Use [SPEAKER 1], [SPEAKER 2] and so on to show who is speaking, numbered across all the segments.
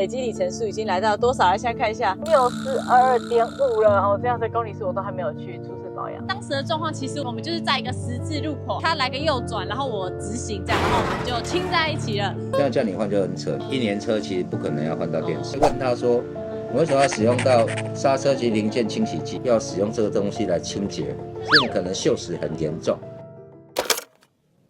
[SPEAKER 1] 累积里程数已经来到多少了？现在看一下，62.5了哦，这样的公里数我都还没有去初次保养。当时的状况其实我们就是在一个十字路口，他来个右转，然后我直行这样，然后我们就亲在一起了。
[SPEAKER 2] 这样叫你换就很扯，一年车其实不可能要换到电池。问他说，你为什么要使用到刹车及零件清洗剂？要使用这个东西来清洁，所以你可能锈蚀很严重。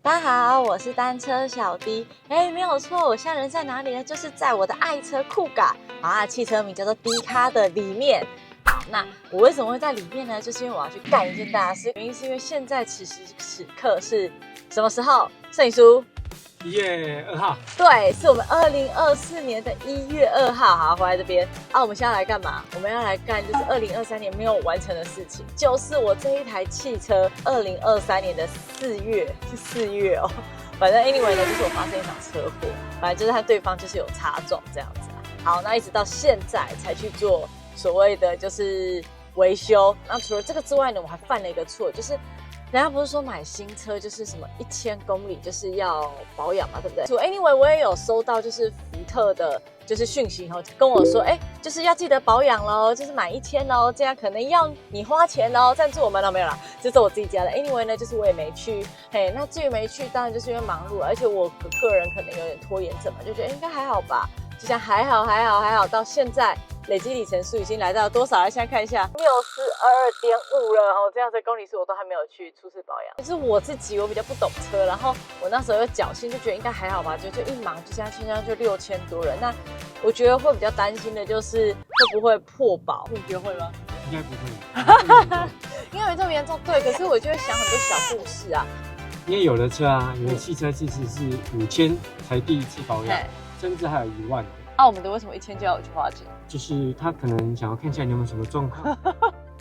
[SPEAKER 1] 大家好，我是单车小 D。没有错，我现在人在哪里呢？就是在我的爱车酷嘎啊，汽车名叫做 D 卡的里面。好，那我为什么会在里面呢？就是因为我要去干一件大事。原因是因为现在此时此刻是什么时候？摄影书
[SPEAKER 3] 1月2号，
[SPEAKER 1] 对，是我们2024年的1月2号。好，回来这边啊，我们现在来干嘛？我们要来干就是2023年没有完成的事情，就是我这一台汽车2023年的4月，是4月哦。反正 anyway 呢，就是我发生一场车祸，反正就是和对方就是有擦撞这样子啊。好，那一直到现在才去做所谓的就是维修。那除了这个之外呢，我还犯了一个错，就是人家不是说买新车就是什么1000公里就是要保养嘛，对不对？ anyway 我也有收到就是福特的就是讯息后跟我说，就是要记得保养咯，就是买1000咯，这样可能要你花钱咯，赞助我们了没有啦？这是我自己家的。anyway 呢，就是我也没去，那至于没去，当然就是因为忙碌，而且我个人可能有点拖延症嘛，就觉得应该还好吧，就像还好，到现在累积里程数已经来到多少了？现在看一下，62.5了哦，这样的公里数我都还没有去初次保养。就是我自己，我比较不懂车，然后我那时候有侥幸，就觉得应该还好吧，就一忙就现在就6000多人。那我觉得会比较担心的就是会不会破保？你觉得会吗？
[SPEAKER 3] 应该不会，
[SPEAKER 1] 应该没这么严重，对。可是我就会想很多小故事啊。
[SPEAKER 3] 因为有的车啊，有的汽车其实是5000才第一次保养，甚至还有1万的。
[SPEAKER 1] 我们的为什么1000就要我去花钱？
[SPEAKER 3] 就是他可能想要看一下你有没有什么状况，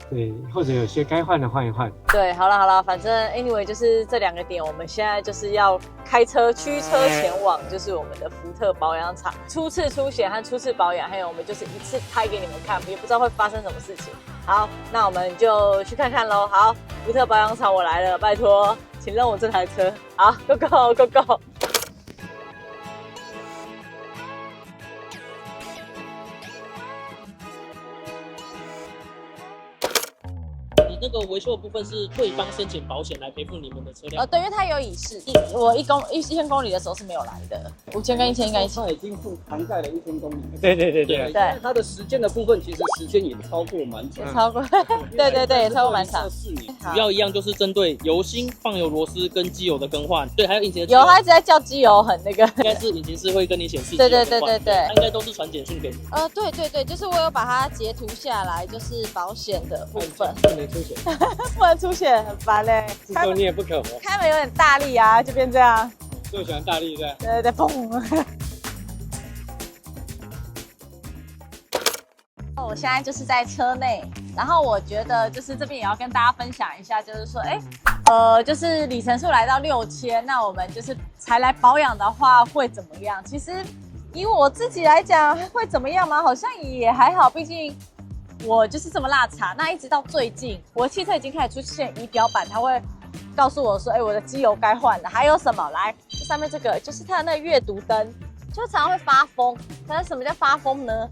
[SPEAKER 3] 对，或者有些该换的换一换。
[SPEAKER 1] 对，好了，反正 anyway 就是这2个点，我们现在就是要开车驱车前往，就是我们的福特保养厂，初次出险和初次保养，还有我们就是一次拍给你们看，也不知道会发生什么事情。好，那我们就去看看咯。好，福特保养厂我来了，拜托，请认我这台车。好 ，Go。
[SPEAKER 4] 那个维修的部分是对方申请保险来赔付你们的车辆。
[SPEAKER 1] 对，因为它有乙式，我1000公里的时候是没有来的，5000跟1000应该一起。
[SPEAKER 5] 它已经涵盖了1000公里。
[SPEAKER 3] 对，
[SPEAKER 5] 它的时间的部分其实时间也超过蛮长，
[SPEAKER 1] 超过，对，也超过蛮长。
[SPEAKER 5] 4年。
[SPEAKER 4] 主要一样就是针对油芯、放油螺丝跟机油的更换，对，还有引擎的
[SPEAKER 1] 有，他一直在叫机油，很那个。
[SPEAKER 4] 应该是引擎室会跟你显示。
[SPEAKER 1] 对，
[SPEAKER 4] 它应该都是传简讯给你。
[SPEAKER 1] 对，就是我有把它截图下来，就是保险的部分。
[SPEAKER 5] 不能出险，
[SPEAKER 1] 不能出险，很烦嘞。
[SPEAKER 5] 自说你也不可活，
[SPEAKER 1] 开门有点大力啊，就变这样。
[SPEAKER 5] 就喜欢大力的。
[SPEAKER 1] 对，砰。我现在就是在车内，然后我觉得就是这边也要跟大家分享一下，就是说，就是里程数来到6000，那我们就是才来保养的话会怎么样？其实以我自己来讲，会怎么样吗？好像也还好，毕竟我就是这么辣茶。那一直到最近，我的汽车已经开始出现仪表板，它会告诉我说，我的机油该换了。还有什么？来，这上面这个就是它的那个阅读灯。就常常会发疯，但是什么叫发疯呢？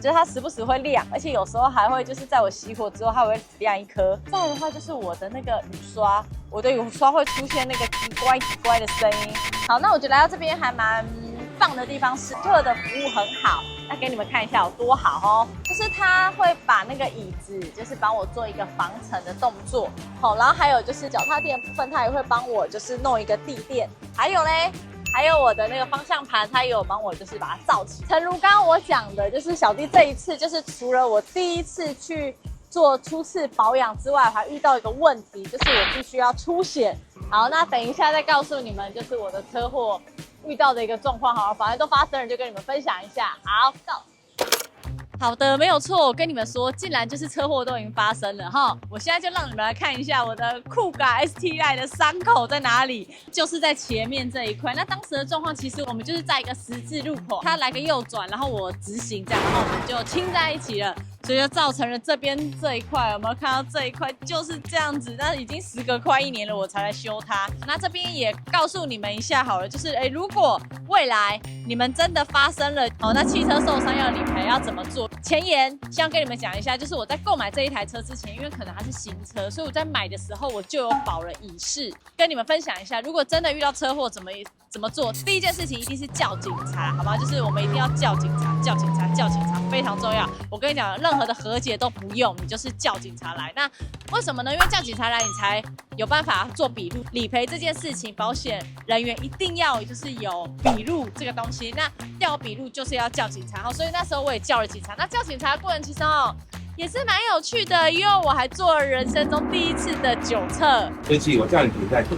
[SPEAKER 1] 就是它时不时会亮，而且有时候还会就是在我熄火之后，它会亮一颗。再来的话就是我的那个雨刷，我的雨刷会出现那个叽乖的声音。好，那我觉得来到这边还蛮棒的地方是特的服务很好。那给你们看一下有多好哦，就是他会把那个椅子，就是帮我做一个防尘的动作。然后还有就是脚踏垫的部分，他也会帮我就是弄一个地垫。还有我的那个方向盘，他也有帮我就是把它罩起。诚如刚刚我讲的，就是小弟这一次就是除了我第一次去做初次保养之外，我还遇到一个问题，就是我必须要出险。好，那等一下再告诉你们，就是我的车祸遇到的一个状况。好了，反正都发生了，就跟你们分享一下。好，到。好的，没有错。我跟你们说，竟然就是车祸都已经发生了哈。我现在就让你们来看一下我的酷咖 STI 的伤口在哪里，就是在前面这一块。那当时的状况，其实我们就是在一个十字路口，他来个右转，然后我直行这样，然后我们就亲在一起了。所以就造成了这边这一块，有没有看到这一块就是这样子？那已经时隔快1年了，我才来修它。那这边也告诉你们一下好了，就是如果未来你们真的发生了那汽车受伤要理赔要怎么做？前言先要跟你们讲一下，就是我在购买这一台车之前，因为可能它是新车，所以我在买的时候我就有保了乙式，跟你们分享一下，如果真的遇到车祸怎么做？第一件事情一定是叫警察，好吗？就是我们一定要叫警察，叫警察，叫警察，非常重要。我跟你讲，任何的和解都不用，你就是叫警察来。那为什么呢？因为叫警察来，你才有办法做笔录。理赔这件事情，保险人员一定要就是有笔录这个东西。那要有笔录就是要叫警察，所以那时候我也叫了警察。那叫警察的过程其实也是蛮有趣的，因为我还做了人生中第一次的酒测。
[SPEAKER 6] 生气，我叫你停在这。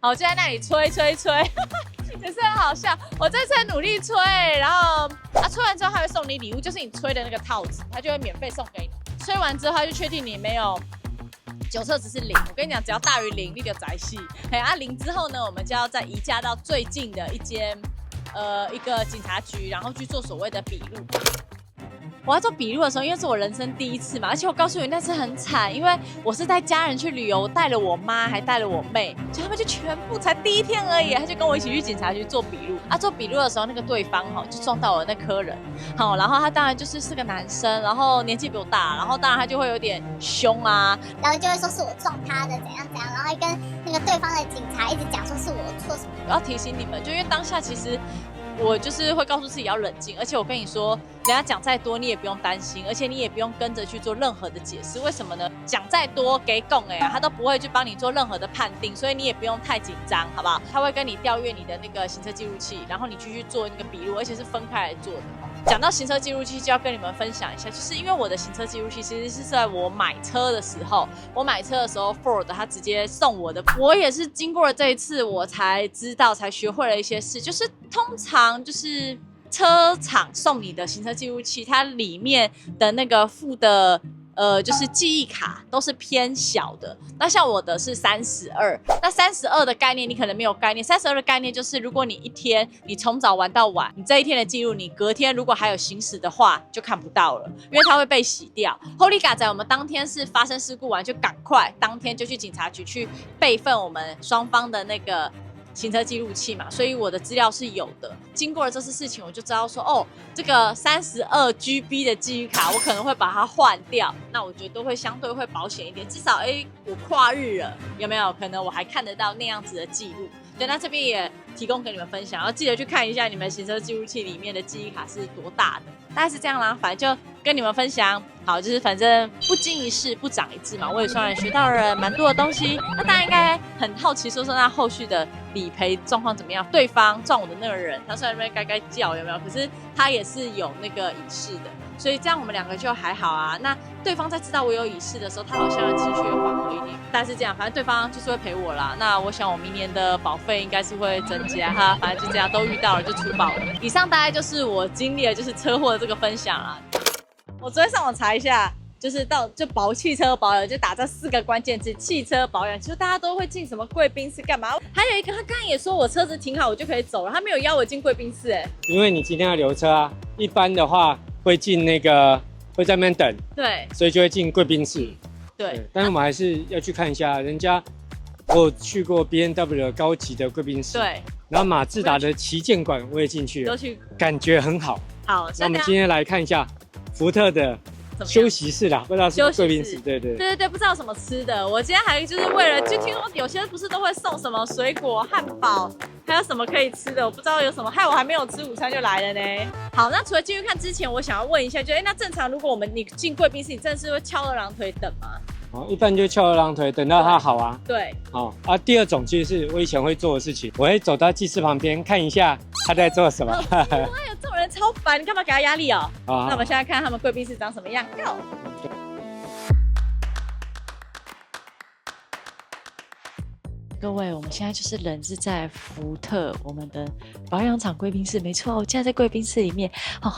[SPEAKER 1] 我就在那里吹，也是很好笑。我这次很努力吹，然后吹完之后他会送你礼物，就是你吹的那个套子，他就会免费送给你。吹完之后他就确定你没有酒测值是0。我跟你讲，只要大于0，你就宅戏。0之后呢，我们就要再移驾到最近的一个警察局，然后去做所谓的笔录。我要做笔录的时候，因为是我人生第一次嘛，而且我告诉你那次很惨，因为我是带家人去旅游，带了我妈，还带了我妹，所以他们就全部才第1天而已，他就跟我一起去警察局做笔录。做笔录的时候，那个对方就撞到我那科人，然后他当然就是个男生，然后年纪比我大，然后当然他就会有点凶啊，
[SPEAKER 7] 然后就会说是我撞他的，怎样，然后跟那个对方的警察一直讲说是我错什么。
[SPEAKER 1] 我要提醒你们，就因为当下其实我就是会告诉自己要冷静，而且我跟你说，人家讲再多你也不用担心，而且你也不用跟着去做任何的解释。为什么呢？讲再多给供他都不会去帮你做任何的判定，所以你也不用太紧张，好不好？他会跟你调阅你的那个行车记录器，然后你继续做那个笔录，而且是分开来做的。讲到行车记录器，就要跟你们分享一下，就是因为我的行车记录器其实是在我买车的时候，Ford 他直接送我的。我也是经过了这一次，我才知道，才学会了一些事，就是通常就是车厂送你的行车记录器，它里面的那个附的就是记忆卡都是偏小的。那像我的是32，那32的概念你可能没有概念。32的概念就是，如果你一天你从早玩到晚，你这一天的记录，你隔天如果还有行驶的话，就看不到了，因为它会被洗掉。Holy 嘎仔，我们当天是发生事故完，就赶快当天就去警察局去备份我们双方的那个行车记录器嘛，所以我的资料是有的。经过了这次事情，我就知道说，这个32GB 的记忆卡，我可能会把它换掉。那我觉得会相对会保险一点，至少我跨日了，有没有可能我还看得到那样子的记录？对，那这边也提供给你们分享，然后记得去看一下你们行车记录器里面的记忆卡是多大的，大概是这样啦。反正就跟你们分享，好，就是反正不经一事不长一智嘛，我也算学到了蛮多的东西。那大家应该很好奇，说那后续的理赔状况怎么样？对方撞我的那个人，他虽然在那边该叫有没有？可是他也是有那个乙式的，所以这样我们两个就还好啊。那对方在知道我有乙式的时候，他好像情绪会缓和一点。但是这样，反正对方就是会赔我啦。那我想我明年的保费应该是会增加哈，反正就这样，都遇到了就出保了。以上大概就是我经历了就是车祸的这个分享啦。我昨天上网查一下，就是汽车保养，就打这4个关键字，汽车保养。其实大家都会进什么贵宾室干嘛？还有一个，他刚才也说我车子停好，我就可以走了，他没有邀我进贵宾室
[SPEAKER 3] 因为你今天要留车啊，一般的话会进会在那边等，
[SPEAKER 1] 对，
[SPEAKER 3] 所以就会进贵宾室。
[SPEAKER 1] 对，
[SPEAKER 3] 但是我们还是要去看一下，人家我有去过 BMW 高级的贵宾室，
[SPEAKER 1] 对，
[SPEAKER 3] 然后马自达的旗舰馆我也进去了，
[SPEAKER 1] 都去，
[SPEAKER 3] 感觉很好。
[SPEAKER 1] 好，
[SPEAKER 3] 那我们今天来看一下福特的休息室啦，不知道是贵宾室，对，
[SPEAKER 1] 不知道什么吃的。我今天还就是为了，就听说有些不是都会送什么水果、汉堡，还有什么可以吃的，我不知道有什么，害我还没有吃午餐就来了呢。好，那除了进去看之前，我想要问一下，那正常如果你进贵宾室，你真的是会翘2郎腿等吗？
[SPEAKER 3] 一般就翘2郎腿等到它好啊。
[SPEAKER 1] 对。
[SPEAKER 3] 第二种其实是我以前会做的事情，我会走到技师旁边看一下他在做什么。
[SPEAKER 1] 哇，有这种人超烦，你干嘛给他压力哦？那我们现在看他们贵宾室长什么样。Go。各位，我们现在就是人是在福特我们的保养厂贵宾室，没错，我现在在贵宾室里面哦，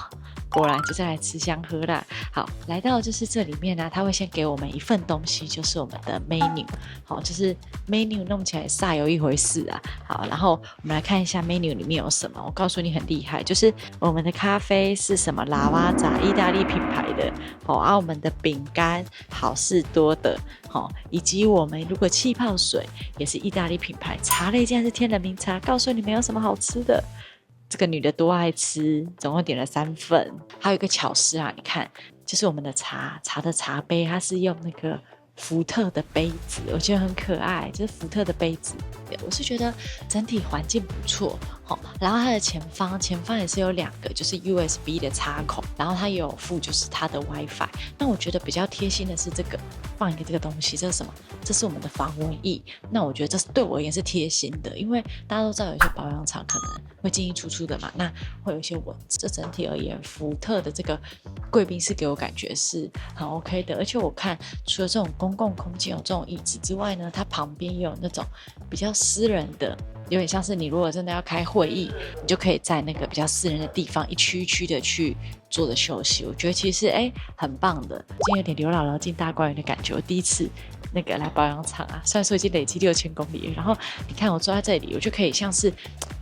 [SPEAKER 1] 果然就是来吃香喝辣。好，来到就是这里面呢，他会先给我们一份东西，就是我们的 menu， 好，就是 menu 弄起来煞有一回事啊。好，然后我们来看一下 menu 里面有什么。我告诉你很厉害，就是我们的咖啡是什么拉瓦扎，意大利品牌的，好，我们的饼干好事多的，好，以及我们如果气泡水也是意大利品牌，茶类竟然是天人名茶，告诉你们有什么好吃的。这个女的多爱吃，总共点了3份。还有一个巧思啊，你看，就是我们的茶的茶杯，它是用那个福特的杯子，我觉得很可爱，就是福特的杯子。我是觉得整体环境不错，然后它的前方也是有2个就是 USB 的插孔，然后它也有附就是它的 WiFi。那我觉得比较贴心的是这个，放一个这个东西，这是什么？这是我们的防蚊液。那我觉得这是对我而言是贴心的，因为大家都知道有些保养厂可能会进进出出的嘛，那会有一些蚊子。这整体而言，福特的这个贵宾室给我感觉是很 OK 的，而且我看除了这种公共空间有这种椅子之外呢，它旁边也有那种比较私人的，有点像是你如果真的要开会议，你就可以在那个比较私人的地方一区一区的去坐着休息。我觉得其实很棒的，今天有点刘姥姥进大观园的感觉。我第一次那个来保养厂啊，虽然说已经累积6000公里了，然后你看我坐在这里，我就可以像是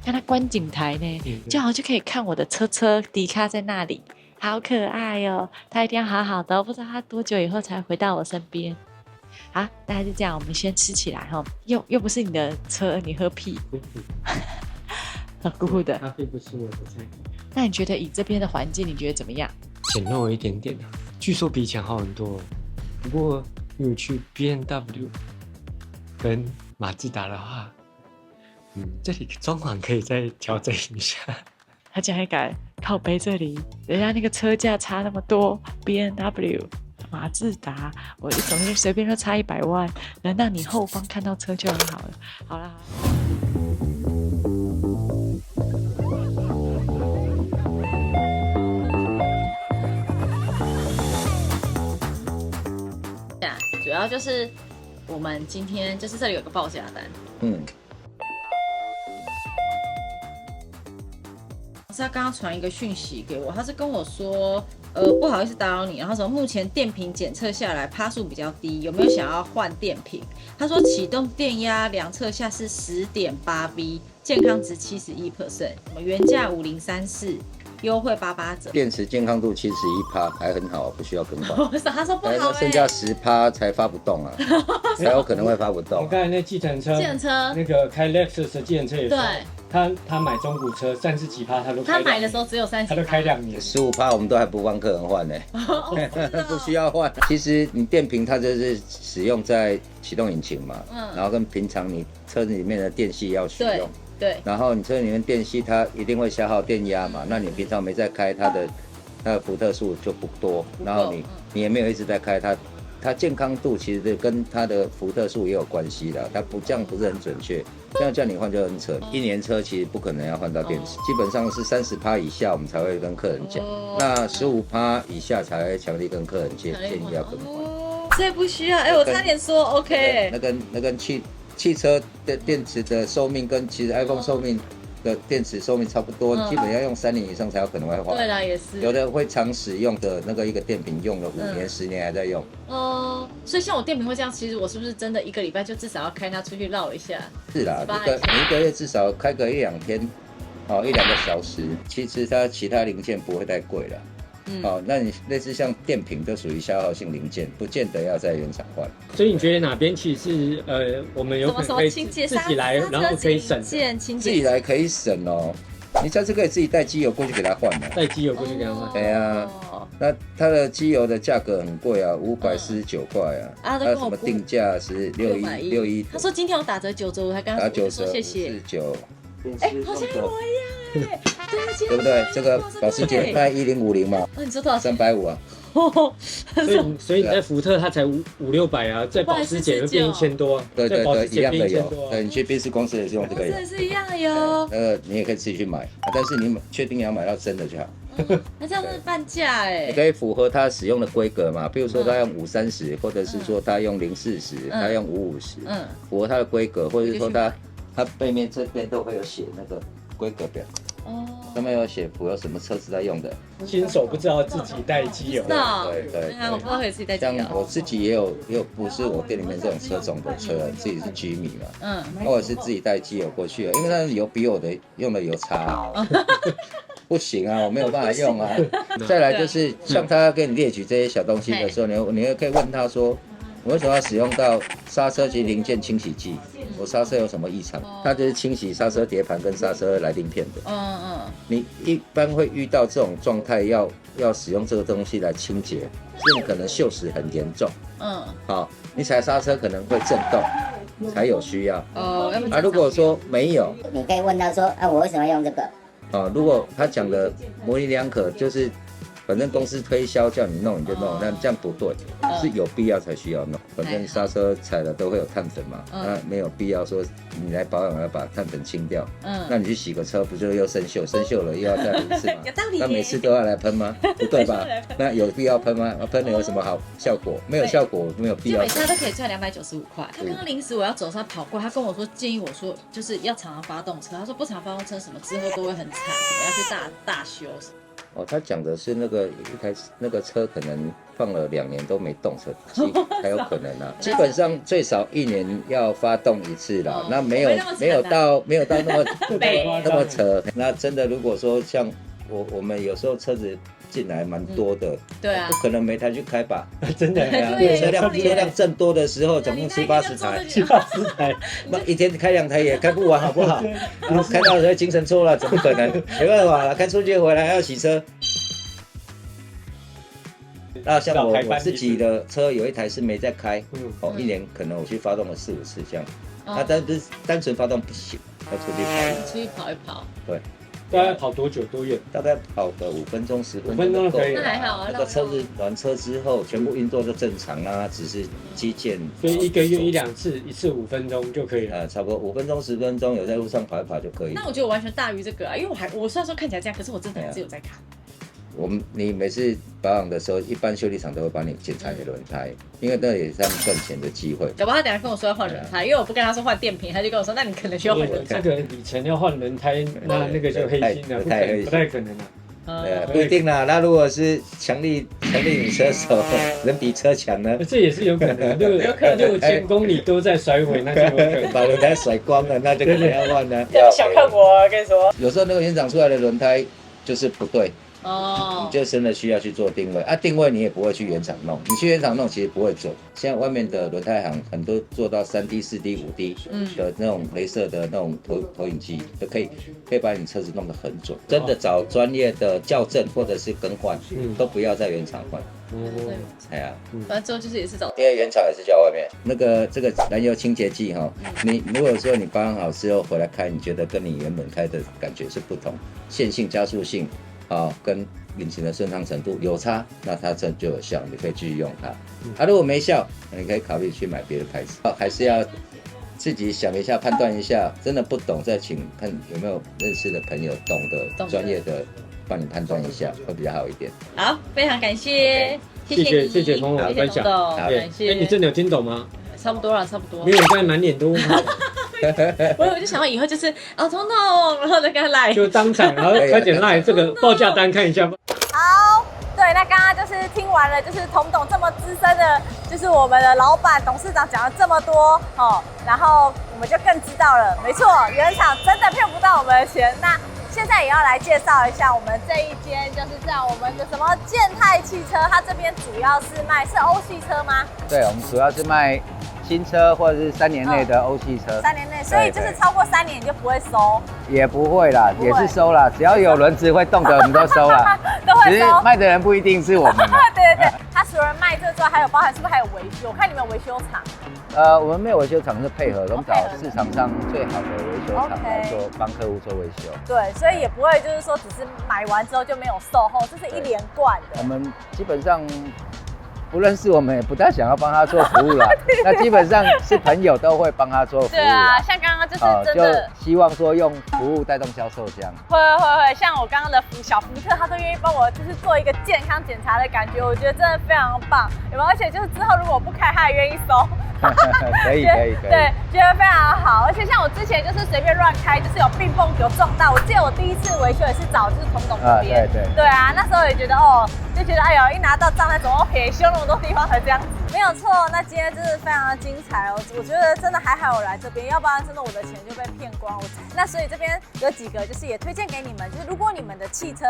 [SPEAKER 1] 看它观景台呢，就好像就可以看我的车迪卡在那里，好可爱哦，它一定要好好的，我不知道它多久以后才回到我身边。好，大概就这样，我们先吃起来哈。又不是你的车，你喝屁？鼓鼓的。
[SPEAKER 3] 咖啡不是我的菜。
[SPEAKER 1] 那你觉得以这边的环境，你觉得怎么样？
[SPEAKER 3] 简陋一点点啊，据说比以前好很多。不过如果去 BMW 跟马自达的话，这里装潢可以再调整一下。
[SPEAKER 1] 他竟然还敢靠背这里，人家那个车价差那么多 ，BMW。马自达，我一总就随便就差100万，能让你后方看到车就很好了。好啦，主要就是我们今天就是这里有个报价单，是他刚刚传一个讯息给我，他是跟我说。不好意思打扰你，然后说目前电瓶检测下来趴数比较低，有没有想要换电瓶？他说启动电压量测下是10.8V， 健康值71%，原价5034，优惠88折。
[SPEAKER 2] 电池健康度71%，还很好，不需要更换。
[SPEAKER 1] 他说不好
[SPEAKER 2] 剩下10%才发不动啊，才有可能会发不动。
[SPEAKER 3] 我刚才那计程车那个开 Lexus 的计程车也是。对。他买中古车30几%，他都开
[SPEAKER 1] 他买的时候只有30%，
[SPEAKER 3] 他都开2年
[SPEAKER 2] ，15%我们都还不帮客人换呢，不需要换。其实你电瓶它就是使用在启动引擎嘛，然后跟平常你车子里面的电系要取用，
[SPEAKER 1] 对，
[SPEAKER 2] 然后你车里面电系它一定会消耗电压嘛，那你平常没在开它的伏特数就不多，然后你也没有一直在开它健康度其实跟它的伏特数也有关系的，它这样不是很准确，这样叫你换就很扯。1年车其实不可能要换到电池，基本上是30%以下我们才会跟客人讲，那15%以下才会强力跟客人建议要更换。
[SPEAKER 1] 这不需要，我差点说 OK。
[SPEAKER 2] 那跟汽车的电池的寿命跟其实 iPhone 寿命的电池寿命差不多，基本要用3年以上才有可能会坏。
[SPEAKER 1] 对啦，也是。
[SPEAKER 2] 有的会常使用的那个一个电瓶用了5年、10年还在用。
[SPEAKER 1] 所以像我电瓶会这样，其实我是不是真的1个礼拜就至少要开它出去绕一下？
[SPEAKER 2] 是啦，每一个月至少开个1-2天，1-2个小时。其实它其他零件不会太贵啦。那你类似像电瓶都属于消耗性零件，不见得要在原厂换。
[SPEAKER 3] 所以你觉得哪边其实是我们有可能可以自己来，然后可以省，
[SPEAKER 2] 自己来可以省哦。你下次可以自己带机油过去给他换的，
[SPEAKER 3] 带机油过去给他换。
[SPEAKER 2] 对啊，那它的机油的价格很贵啊，549块啊。它什么定价是61，
[SPEAKER 1] 他说今天有打折9折，我还跟他说9折，谢谢。
[SPEAKER 2] 49。
[SPEAKER 1] 好像我一样
[SPEAKER 2] 对不对？这个保时捷卖1050嘛，
[SPEAKER 1] 你说多少
[SPEAKER 2] ？350啊。
[SPEAKER 3] 所以你在福特它才500-600啊，在保时捷会变1000多。
[SPEAKER 2] 对，一样的有。对，你去宾士公司也是用这个油。
[SPEAKER 1] 真的是一样的油。
[SPEAKER 2] 你也可以自己去买，但是你确定要买到真的就好。
[SPEAKER 1] 那这样是半价哎。
[SPEAKER 2] 你可以符合它使用的规格嘛，比如说它用530，或者是说它用040，它用550，符合它的规格，或者是说它背面这边都会有写那个规格表。上面有写符合什么车子在用的。
[SPEAKER 3] 新手不知道自己带机油。
[SPEAKER 2] 对，
[SPEAKER 1] 我不知道可以自己带机油。
[SPEAKER 2] 像我自己也有不是我店里面这种车种的车，自己是居米嘛，我也是自己带机油过去的，因为它的油比我的用的油差，不行啊，我没有办法用啊。再来就是像他跟你列举这些小东西的时候，你也可以问他说，我为什么要使用到刹车及零件清洗剂？我刹车有什么异常？它就是清洗刹车碟盘跟刹车来鳞片的。你一般会遇到这种状态，要使用这个东西来清洁，是你可能锈蚀很严重。好，你踩刹车可能会震动，才有需要。如果说没有，
[SPEAKER 7] 你可以问他说，我为什么要用这个？
[SPEAKER 2] 如果他讲的模棱两可，就是反正公司推销叫你弄你就弄，那这样不对，是有必要才需要弄。反正刹车踩了都会有碳粉嘛，那没有必要说你来保养要把碳粉清掉。那你去洗个车不就又生锈，生锈了又要再一次吗？那每次都要来喷吗？不对吧？那有必要喷吗？喷了有什么好效果？没有效果，没有必要。
[SPEAKER 1] 就每次他都可以赚295块。他刚刚临时我要走上跑过，他跟我说建议我说就是要常常发动车，他说不常发动车什么之后都会很惨，什么要去大修。
[SPEAKER 2] 他讲的是那个一开始那个车可能放了2年都没动车，还有可能啊。基本上最少1年要发动一次啦。那没有到那么扯。那真的如果说像我们有时候车子进来蛮多的，
[SPEAKER 1] 对啊，
[SPEAKER 2] 不可能每台去开吧？
[SPEAKER 3] 真的，
[SPEAKER 2] 车辆正多的时候，总共70-80台，那一天开2台也开不完，好不好？然后开到时候精神错了，怎么可能？没办法了，开出去回来还要洗车。那像我自己的车有一台是没在开，1年可能我去发动了4-5次这样。那单纯发动不行，要出去
[SPEAKER 1] 跑一跑。
[SPEAKER 2] 对。
[SPEAKER 3] 大概跑多久多远？
[SPEAKER 2] 大概跑个5分钟10分钟。
[SPEAKER 3] 5分钟可以。
[SPEAKER 1] 那还好啊。
[SPEAKER 2] 那个车子暖车之后，全部运作就正常啦，只是机件。
[SPEAKER 3] 所以1个月1-2次，一次5分钟就可以了。
[SPEAKER 2] 差不多5分钟10分钟，有在路上跑一跑就可以。
[SPEAKER 1] 那我觉得我完全大于这个啊，因为我虽然说看起来这样，可是我真的还是有在看。
[SPEAKER 2] 你每次保养的时候，一般修理厂都会帮你检查你的轮胎，因为那也是他们赚钱的机会。
[SPEAKER 1] 搞不好他等下跟我说要换轮胎，因为我不跟他说换电瓶，他就跟我说，那你可能需要换轮胎。
[SPEAKER 3] 这个里程要换轮胎，那个就黑心了，不太可能了。
[SPEAKER 2] 不一定啦。那如果是强力女车手，人比车强呢？
[SPEAKER 3] 这也是有可能，6000公里都在甩尾，那就有可能
[SPEAKER 2] 把轮胎甩光了，那就可能要换了。
[SPEAKER 1] 小看我啊，跟你说。
[SPEAKER 2] 有时候那个原厂出来的轮胎就是不对。你就真的需要去做定位啊！定位你也不会去原厂弄，你去原厂弄其实不会准。现在外面的轮胎行很多做到3D、4D、5D 的那种雷射的那种投影机，都可以把你车子弄得很准。真的找专业的校正或者是更换，都不要在原厂换。哎呀，
[SPEAKER 1] 反正之后就是也是找，
[SPEAKER 2] 因为原厂也是叫外面这个燃油清洁剂哈，你如果说你保养好之后回来开，你觉得跟你原本开的感觉是不同，线性、加速性。跟引擎的顺畅程度有差，那它这就有效，你可以继续用它。如果没效，你可以考虑去买别的牌子。还是要自己想一下，判断一下，真的不懂再请看有没有认识的朋友懂的、专业的，帮你判断一下，会比较好一点。
[SPEAKER 1] 好，非常感谢，
[SPEAKER 3] 谢谢童董分享，
[SPEAKER 1] 感谢。
[SPEAKER 3] 你真的有听懂吗？
[SPEAKER 1] 差不多了。没
[SPEAKER 3] 有，刚才满脸都问号。
[SPEAKER 1] 我就想到以后就是童董，然后再跟他来，
[SPEAKER 3] 就当场，然后快点来这个报价单看一下吧。
[SPEAKER 1] 好，对，那刚刚就是听完了，就是童董这么资深的，就是我们的老板、董事长讲了这么多然后我们就更知道了，没错，原厂真的骗不到我们的钱。那现在也要来介绍一下我们这一间，就是在我们的什么健泰汽车，它这边主要是卖是欧系车吗？
[SPEAKER 6] 对，我们主要是卖新车或者是3年内的欧系车。
[SPEAKER 1] 3年内，所以就是超过3年你就不会收？
[SPEAKER 6] 也不会啦，也是收啦，只要有轮子会动的我们都收啦。
[SPEAKER 1] 都会收。
[SPEAKER 6] 只是卖的人不一定是我们。
[SPEAKER 1] 对，它除了卖这之外，还有包含是不是还有维修？我看你们有维修厂。
[SPEAKER 6] 我们没有维修厂是配合，我们找市场上最好的维修厂来做，帮客户做维修。
[SPEAKER 1] 对，所以也不会就是说只是买完之后就没有售后，这是一连贯的。
[SPEAKER 6] 我们基本上不认识我们也不太想要帮他做服务啦。那基本上是朋友都会帮他做服务。
[SPEAKER 1] 对啊，像刚刚就是真的，
[SPEAKER 6] 就希望说用服务带动销售这样。
[SPEAKER 1] 会，像我刚刚的小福特，他都愿意帮我就是做一个健康检查的感觉，我觉得真的非常棒，有没有？而且就是之后如果我不开，他也愿意收。
[SPEAKER 6] 可以，
[SPEAKER 1] 对，觉得非常好。而且像我之前就是随便乱开，就是有并蹦有撞到。我记得我第一次维修也是找就是童董这边，对啊，那时候也觉得就觉得哎呦，一拿到账单怎么撇，修那么多地方才这样子，没有错。那今天真是非常的精彩哦，我觉得真的还好我来这边，要不然真的我的钱就被骗光。那所以这边有几个就是也推荐给你们，就是如果你们的汽车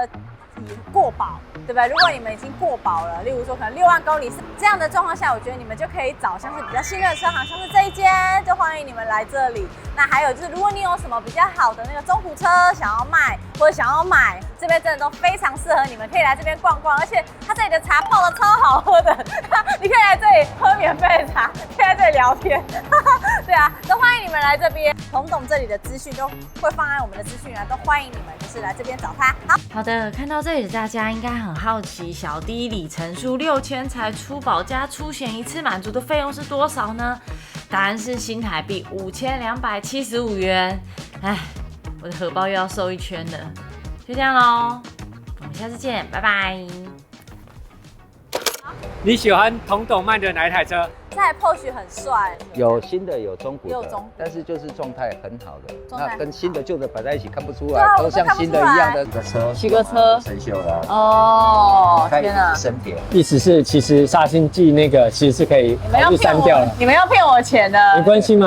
[SPEAKER 1] 过保，对不对？如果你们已经过保了，例如说可能6万公里这样的状况下，我觉得你们就可以找像是比较信任的车行，像是这一间，就欢迎你们来这里。那还有就是，如果你有什么比较好的那个中古车想要卖或者想要买，这边真的都非常适合你们，可以来这边逛逛。而且它这里的茶泡的超好喝的，你可以来这里喝免费的茶，可以在这里聊天。对啊，都欢迎你们来这边。童董这里的资讯都会放在我们的资讯栏，都欢迎你们就是来这边找他。
[SPEAKER 8] 好的，看到这里的大家应该很好奇，小弟里程数6000才出保加出险一次满足的费用是多少呢？答案是新台币5275元。哎，我的荷包又要瘦一圈了。就这样咯，我们下次见，拜拜。
[SPEAKER 3] 你喜欢童董卖的哪一台车？
[SPEAKER 1] 这台 Porsche 很帅，
[SPEAKER 6] 有新的有中古的，
[SPEAKER 1] 也有中古
[SPEAKER 6] 但是就是状态很好的，
[SPEAKER 1] 状态很好
[SPEAKER 6] 那跟新的旧的摆在一起看不出来，
[SPEAKER 1] 对啊
[SPEAKER 6] 都像新的一样的车，
[SPEAKER 1] 许个车
[SPEAKER 2] 生锈了。
[SPEAKER 1] 哦，天哪！
[SPEAKER 2] 生铁。
[SPEAKER 3] 意思是，其实杀菌剂那个其实是可以考虑删掉了。
[SPEAKER 1] 你们要骗我钱的，
[SPEAKER 3] 没关系吗？